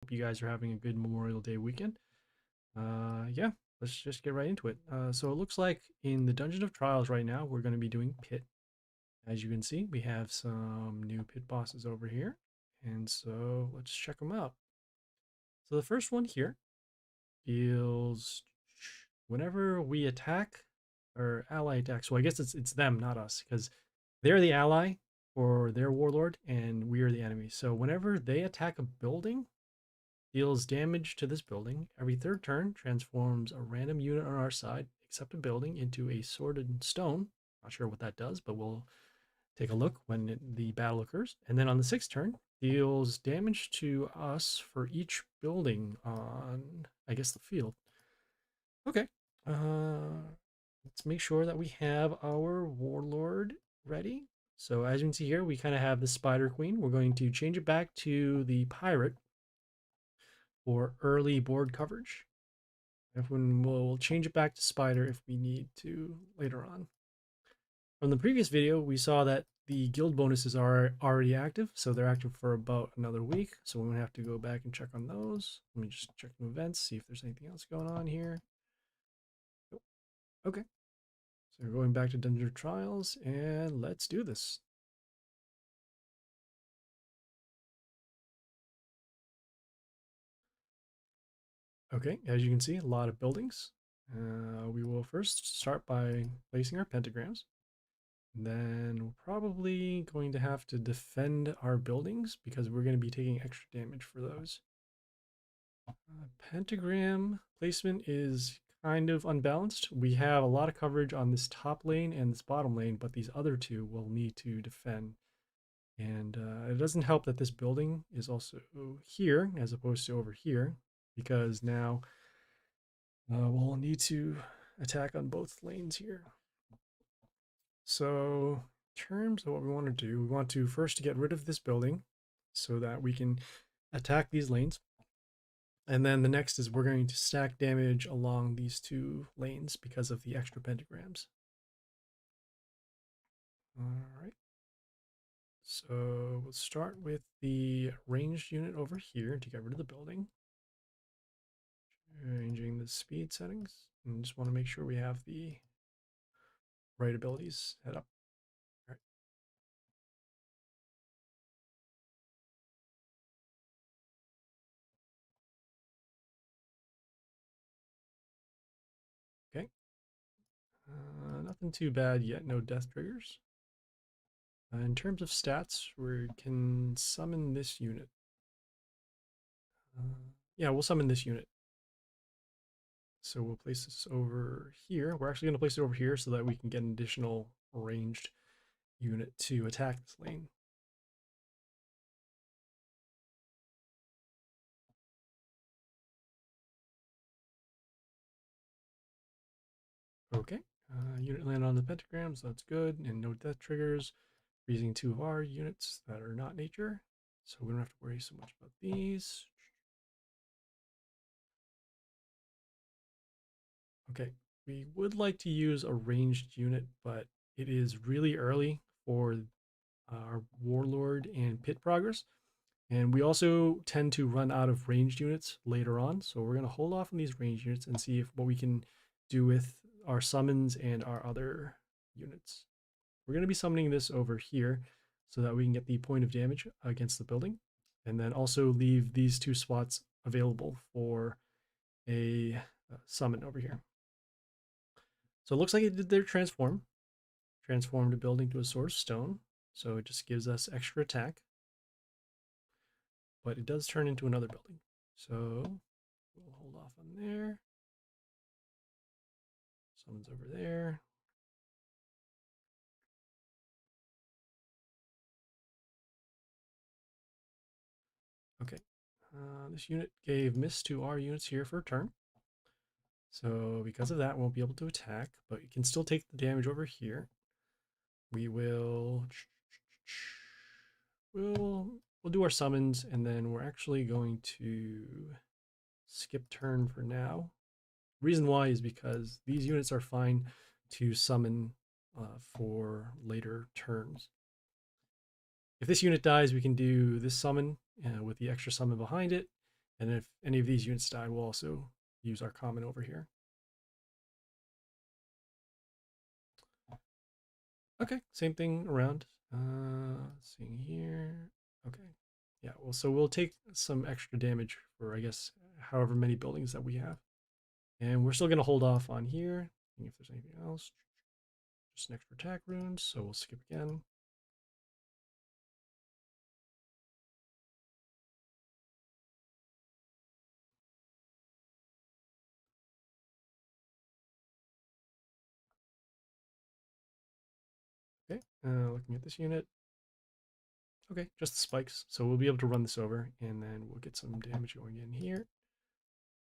Hope you guys are having a good Memorial Day weekend. Yeah, let's just get right into it. So it looks like in the Dungeon of Trials right now, we're going to be doing Pit. As you can see, we have some new Pit bosses over here. And so let's check them out. So the first one here deals whenever we attack or ally attacks. Well, I guess it's them, not us, because they're the ally or their warlord, and we are the enemy. So whenever they attack a building, deals damage to this building. Every third turn, transforms a random unit on our side, except a building, into a sworded stone. Not sure what that does, but we'll take a look when the battle occurs. And then on the sixth turn, deals damage to us for each building on, I guess, the field. Okay. Let's make sure that we have our warlord ready. So as you can see here, we kind of have the Spider Queen. We're going to change it back to the pirate for early board coverage. When we'll change it back to spider if we need to later on. From the previous video, we saw that the guild bonuses are already active, so they're active for about another week. So we won't have to go back and check on those. Let me just check the events, see if there's anything else going on here. Nope. Okay. So we're going back to Dungeon Trials, and let's do this. Okay, as you can see, a lot of buildings. We will first start by placing our pentagrams. Then we're probably going to have to defend our buildings because we're going to be taking extra damage for those. Pentagram placement is kind of unbalanced. We have a lot of coverage on this top lane and this bottom lane, but these other two will need to defend. And it doesn't help that this building is also here as opposed to over here, because now we'll need to attack on both lanes here. So in terms of what we want to do, we want to first get rid of this building so that we can attack these lanes. And then the next is we're going to stack damage along these two lanes because of the extra pentagrams. All right. So we'll start with the ranged unit over here to get rid of the building. Changing the speed settings. And just want to make sure we have the right abilities set up. All right. Okay. Nothing too bad yet. No death triggers. In terms of stats, we can summon this unit. Yeah, we'll summon this unit. So we'll place this over here. We're actually going to place it over here so that we can get an additional ranged unit to attack this lane. Okay, unit landed on the pentagram, so that's good, and no death triggers. We're using two of our units that are not nature, so we don't have to worry so much about these. Okay, we would like to use a ranged unit, but it is really early for our warlord and pit progress. And we also tend to run out of ranged units later on. So we're going to hold off on these ranged units and see what we can do with our summons and our other units. We're going to be summoning this over here so that we can get the point of damage against the building. And then also leave these two spots available for a summon over here. So it looks like it did their transformed a building to a sword of stone. So it just gives us extra attack. But it does turn into another building. So we'll hold off on there. Someone's over there. Okay. This unit gave miss to our units here for a turn. So because of that, we won't be able to attack, but you can still take the damage over here. We will we'll do our summons, and then we're actually going to skip turn for now. Reason why is because these units are fine to summon for later turns. If this unit dies, we can do this summon with the extra summon behind it, And if any of these units die, we'll also use our common over here. Okay, same thing around. Seeing here. Okay. Yeah, well, so we'll take some extra damage for, I guess, however many buildings that we have. And we're still going to hold off on here. If there's anything else. Just an extra attack runes, so we'll skip again. Okay, looking at this unit. Okay, just the spikes. So we'll be able to run this over, and then we'll get some damage going in here.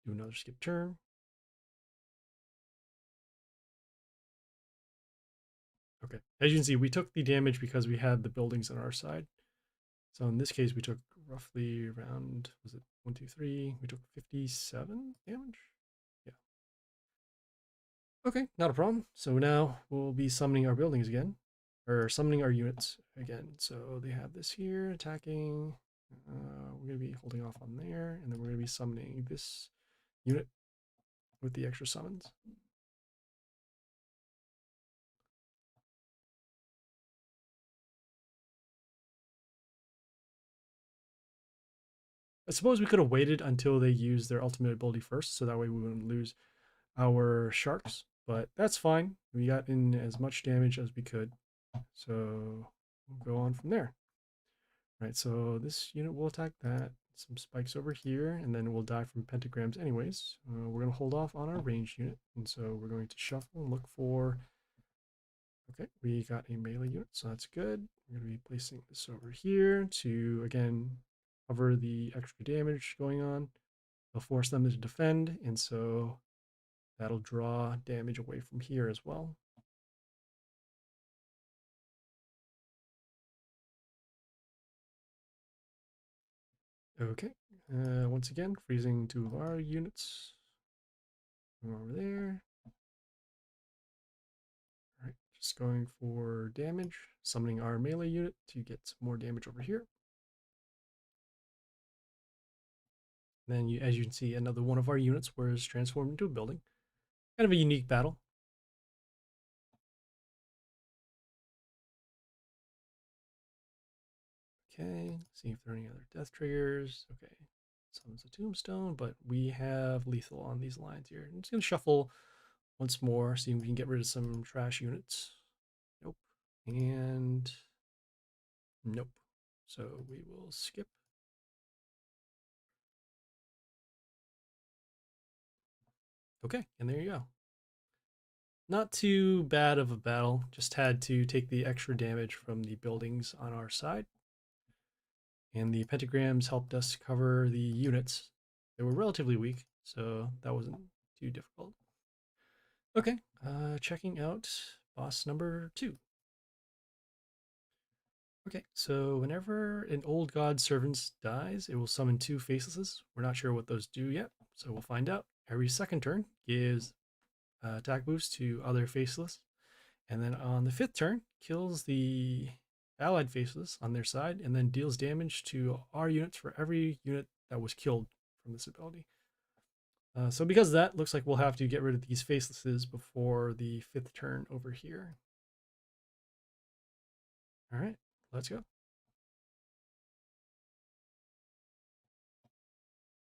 Do another skip turn. Okay, as you can see, we took the damage because we had the buildings on our side. So in this case, we took roughly around, was it 1, 2, 3? We took 57 damage. Yeah. Okay, not a problem. So now we'll be summoning our buildings again, or summoning our units again. So they have this here, attacking. We're going to be holding off on there, and then we're going to be summoning this unit with the extra summons. I suppose we could have waited until they use their ultimate ability first, so that way we wouldn't lose our sharks, but that's fine. We got in as much damage as we could, so we'll go on from there. Right, so this unit will attack that. Some spikes over here, and then we'll die from pentagrams anyways. We're going to hold off on our ranged unit, and so we're going to shuffle and look for... Okay, we got a melee unit, so that's good. We're going to be placing this over here to, again, cover the extra damage going on. They'll force them to defend, and so that'll draw damage away from here as well. Okay, once again, freezing two of our units. Over there. All right, just going for damage, summoning our melee unit to get some more damage over here. Then, as you can see, another one of our units was transformed into a building. Kind of a unique battle. Okay, see if there are any other death triggers. Okay, summons a tombstone, but we have lethal on these lines here. I'm just going to shuffle once more, see if we can get rid of some trash units. Nope. And nope. So we will skip. Okay, and there you go. Not too bad of a battle, just had to take the extra damage from the buildings on our side. And the pentagrams helped us cover the units. They were relatively weak, so that wasn't too difficult. Okay, checking out boss number 2. Okay, so whenever an old god servant dies, it will summon 2 facelesses. We're not sure what those do yet, so we'll find out. Every second turn gives attack boost to other faceless. And then on the 5th turn, kills the allied faceless on their side, and then deals damage to our units for every unit that was killed from this ability. So because of that, looks like we'll have to get rid of these facelesses before the 5th turn over here. All right, let's go.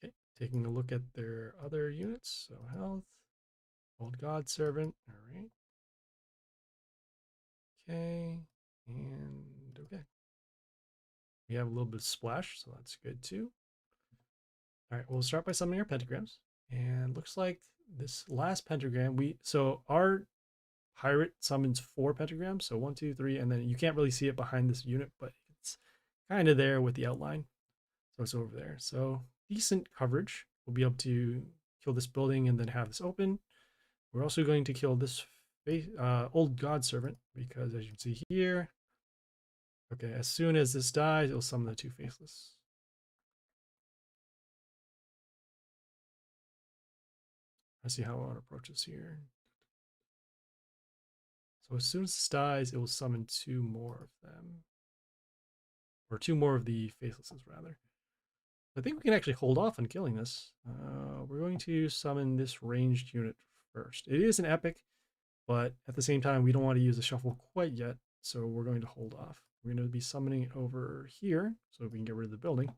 Okay, taking a look at their other units. So health, old god servant. All right. Okay, and okay. We have a little bit of splash, so that's good too. All right, we'll start by summoning our pentagrams. And looks like this last pentagram, so our pirate summons 4 pentagrams. So 1, 2, 3, and then you can't really see it behind this unit, but it's kind of there with the outline. So it's over there. So decent coverage. We'll be able to kill this building and then have this open. We're also going to kill this old god servant because as you can see here, okay, as soon as this dies, it'll summon the 2 faceless. Let's see how I want to approach this here. So as soon as this dies, it will summon 2 more of them. Or 2 more of the facelesses, rather. I think we can actually hold off on killing this. We're going to summon this ranged unit first. It is an epic, but at the same time, we don't want to use the shuffle quite yet, so we're going to hold off. We're going to be summoning it over here so we can get rid of the building.